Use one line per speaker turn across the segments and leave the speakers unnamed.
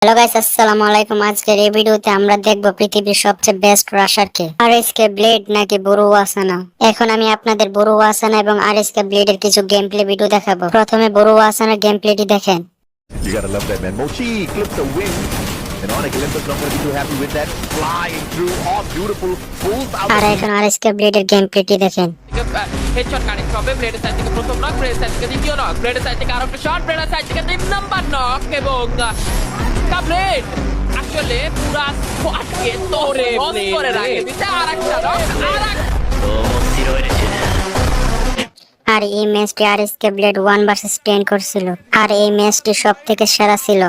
Hello guys, আসসালামু আলাইকুম। আজকের এই ভিডিওতে আমরা দেখব পৃথিবীর সবচেয়ে বেস্ট রাশার কে, আরএসকে ব্লেড নাকি বোরো ওয়াসানা। এখন আমি আপনাদের বোরো ওয়াসানা এবং আরএসকে ব্লেডের কিছু গেম প্লে ভিডিও দেখাবো। প্রথমে বোরো ওয়াসানার গেম প্লেটি দেখেন।
You gotta love that, man. Mochi clips the win. And on Olympus not gonna be too happy with that. Flying through, all beautiful, pulls out.
আর এখন আরএসকে ব্লেডের গেম প্লেটি দেখেন।
Headshot connect হবে ব্লেডের side থেকে প্রথম knock, ব্লেডের side থেকে দ্বিতীয় knock, ব্লেডের side থেকে আরেকটা shot, ব্লেডের side থেকে 3 নাম্বার নক এবং ব্লেড আসলে পুরো স্কোয়াডকে তোরে করে রাখে দিতে আরেকটা নক
আর এই ম্যাচটি আরএসকে ব্লেড 1 ভার্সেস 10 করছিল। আর এই ম্যাচটি সবথেকে সেরা ছিল।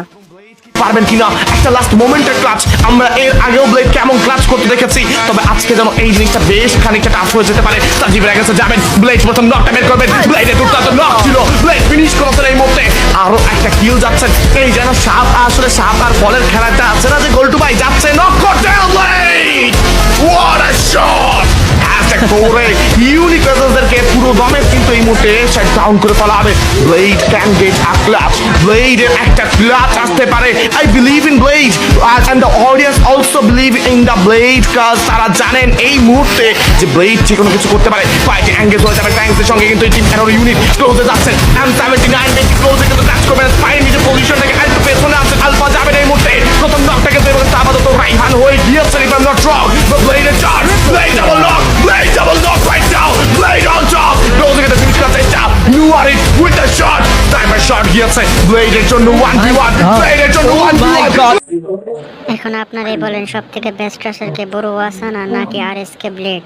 পারবেন কিনা একটা লাস্ট মোমেন্টের ক্লাচ। আমরা এর আগেও ব্লেড কেমন ক্লাচ করতে দেখেছি, তবে আজকে যেন এই জিনিসটা বেশ খানিকটা টাফ হয়ে যেতে পারে। সাজিবের আগে যাবেন, ব্লেড প্রথম নকটা বের করবেন, ব্লেডের দুর্দান্ত নক ছিল, ব্লেড ফিনিশ করেছেন এই মুহূর্তে। আরো একটা কিল যাচ্ছেন, এই যেন সাপ আসলে সাপ আর বলের খেলাটা আছে না, যে গোলটু ভাই যাচ্ছে নক করতে, ব্লেড হোয়াট আ শট করে ইউনিক রেজাল্টদেরকে পুরো দমে কিন্তু এই মুহূর্তে শাট ডাউন করে ফেলা হবে। Blade can get a clutch, ব্লেডের একটা ক্লাচ আসতে পারে। I believe in Blade and the audience also believe in the Blade, কাজ তারা জানেন এই মুহূর্তে যে ব্লেড যে কোনো কিছু করতে পারে। ফাইটে এঙ্গেজ হয়ে যাবে ট্যাঙ্কসের সঙ্গে, কিন্তু এই টিম এরর ইউনিট ক্লোজে যাচ্ছেন। M79 বেশি ক্লোজে কিন্তু টাচ করবেন, স্পাইন নিজের পজিশন থেকে আলফা পেছনে আছে, আলফা যাবেন এই মুহূর্তে। প্রথম নকটা কিন্তু এবং আপাতত রাইহান হয়ে গিয়েছে, if I am not wrong. ব্লেডের charge, Blade double knock, Blade double knock right now, blade on top, closing at the finish cut এটা you are it with the shot, timer shot গিয়েছে blade এর জন্য 1v1, blade এর জন্য 1v1।
এখন আপনারাই বলেন সবথেকে বেস্ট রাশার কে, বোরো ওয়াসানা নাকি আরএসকে ব্লেড?